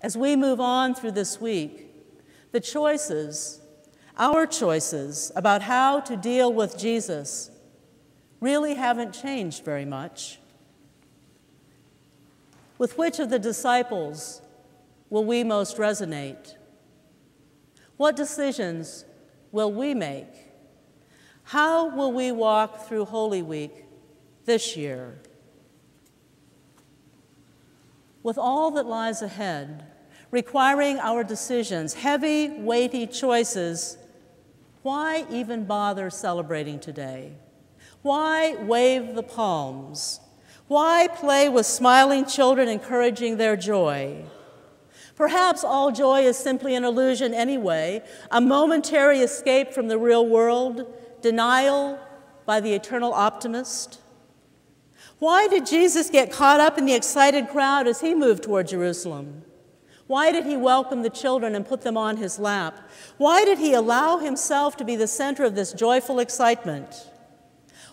As we move on through this week, the choices, our choices about how to deal with Jesus really haven't changed very much. With which of the disciples will we most resonate? What decisions will we make? How will we walk through Holy Week this year? With all that lies ahead, requiring our decisions, heavy, weighty choices, why even bother celebrating today? Why wave the palms? Why play with smiling children, encouraging their joy? Perhaps all joy is simply an illusion anyway, a momentary escape from the real world, denial by the eternal optimist. Why did Jesus get caught up in the excited crowd as he moved toward Jerusalem? Why did he welcome the children and put them on his lap? Why did he allow himself to be the center of this joyful excitement?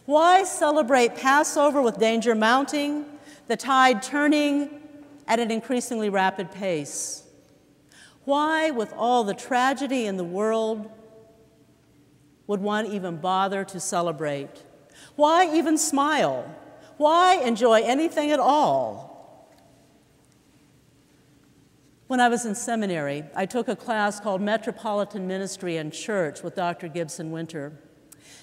Why celebrate Passover with danger mounting, the tide turning at an increasingly rapid pace? Why, with all the tragedy in the world, would one even bother to celebrate? Why even smile? Why enjoy anything at all? When I was in seminary, I took a class called Metropolitan Ministry and Church with Dr. Gibson Winter.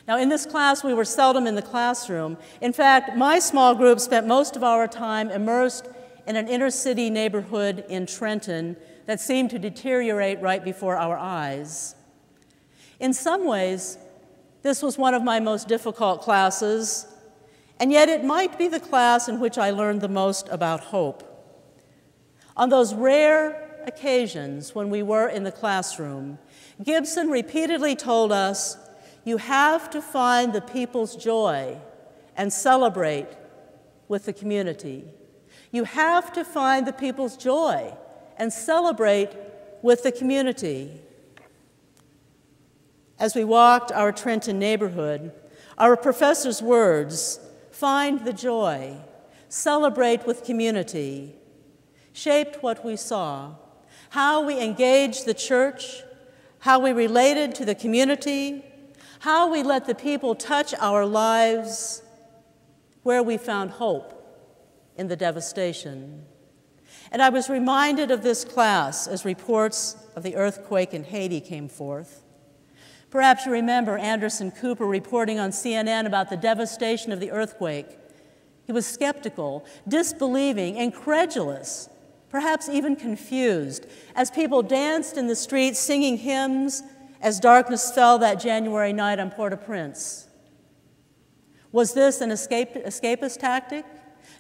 Now, in this class, we were seldom in the classroom. In fact, my small group spent most of our time immersed in an inner-city neighborhood in Trenton that seemed to deteriorate right before our eyes. In some ways, this was one of my most difficult classes, and yet it might be the class in which I learned the most about hope. On those rare occasions when we were in the classroom, Gibson repeatedly told us, "You have to find the people's joy and celebrate with the community. You have to find the people's joy and celebrate with the community." As we walked our Trenton neighborhood, our professor's words, "Find the joy, celebrate with community," shaped what we saw, how we engaged the church, how we related to the community, how we let the people touch our lives, where we found hope in the devastation. And I was reminded of this class as reports of the earthquake in Haiti came forth. Perhaps you remember Anderson Cooper reporting on CNN about the devastation of the earthquake. He was skeptical, disbelieving, incredulous, perhaps even confused, as people danced in the streets singing hymns as darkness fell that January night on Port-au-Prince. Was this an escapist tactic?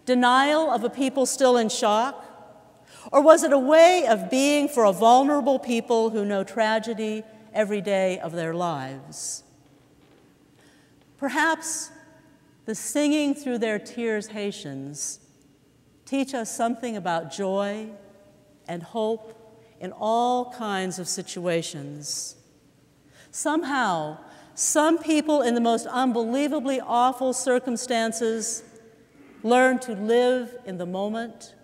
Denial of a people still in shock? Or was it a way of being for a vulnerable people who know tragedy every day of their lives? Perhaps the singing through their tears Haitians teach us something about joy and hope in all kinds of situations. Somehow, some people in the most unbelievably awful circumstances learn to live in the moment,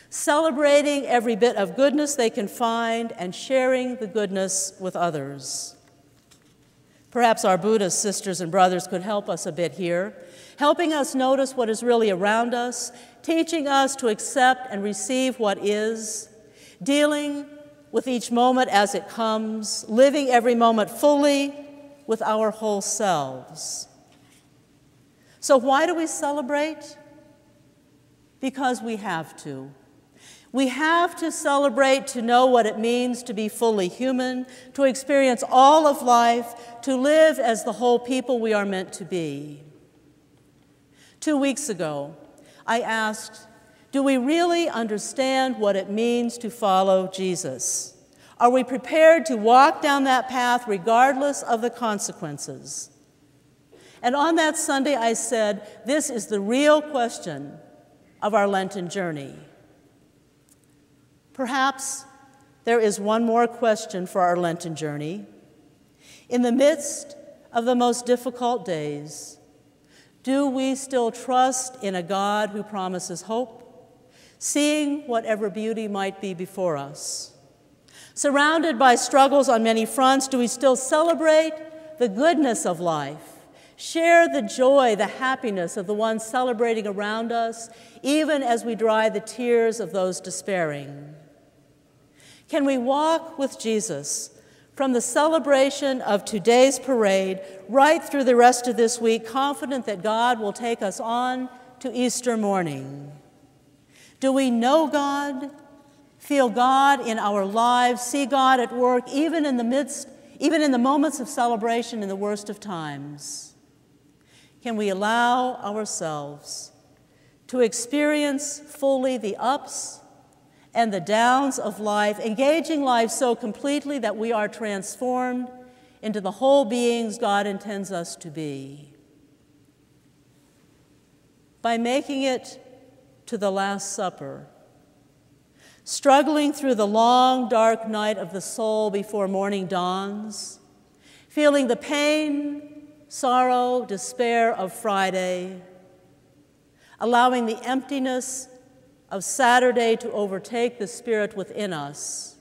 celebrating every bit of goodness they can find and sharing the goodness with others. Perhaps our Buddhist sisters and brothers could help us a bit here, helping us notice what is really around us, teaching us to accept and receive what is, dealing with each moment as it comes, living every moment fully with our whole selves. So why do we celebrate? Because we have to. We have to celebrate to know what it means to be fully human, to experience all of life, to live as the whole people we are meant to be. 2 weeks ago, I asked, do we really understand what it means to follow Jesus? Are we prepared to walk down that path regardless of the consequences? And on that Sunday, I said, this is the real question of our Lenten journey. Perhaps there is one more question for our Lenten journey. In the midst of the most difficult days, do we still trust in a God who promises hope, seeing whatever beauty might be before us. Surrounded by struggles on many fronts, do we still celebrate the goodness of life, share the joy, the happiness of the ones celebrating around us, even as we dry the tears of those despairing? Can we walk with Jesus from the celebration of today's parade right through the rest of this week, confident that God will take us on to Easter morning? Do we know God, feel God in our lives, see God at work even in the moments of celebration in the worst of times? Can we allow ourselves to experience fully the ups and the downs of life, engaging life so completely that we are transformed into the whole beings God intends us to be? By making it to the Last Supper, struggling through the long, dark night of the soul before morning dawns, feeling the pain, sorrow, despair of Friday, allowing the emptiness of Saturday to overtake the spirit within us,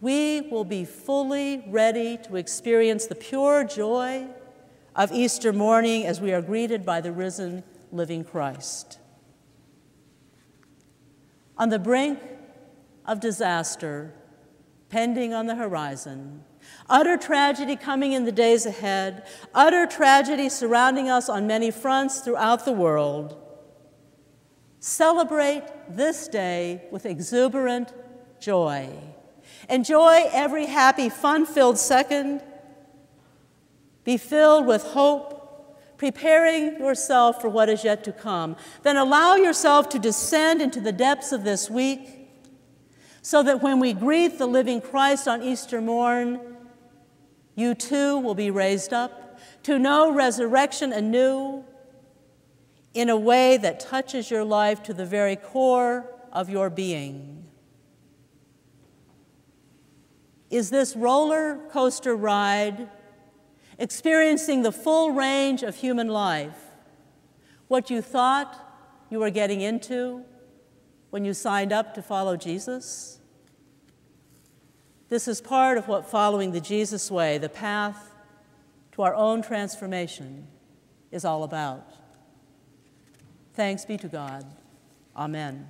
we will be fully ready to experience the pure joy of Easter morning as we are greeted by the risen, living Christ. On the brink of disaster, pending on the horizon, utter tragedy coming in the days ahead, utter tragedy surrounding us on many fronts throughout the world, celebrate this day with exuberant joy. Enjoy every happy, fun-filled second. Be filled with hope, preparing yourself for what is yet to come. Then allow yourself to descend into the depths of this week so that when we greet the living Christ on Easter morn, you too will be raised up to know resurrection anew in a way that touches your life to the very core of your being. Is this roller coaster ride, experiencing the full range of human life, what you thought you were getting into when you signed up to follow Jesus? This is part of what following the Jesus way, the path to our own transformation, is all about. Thanks be to God. Amen.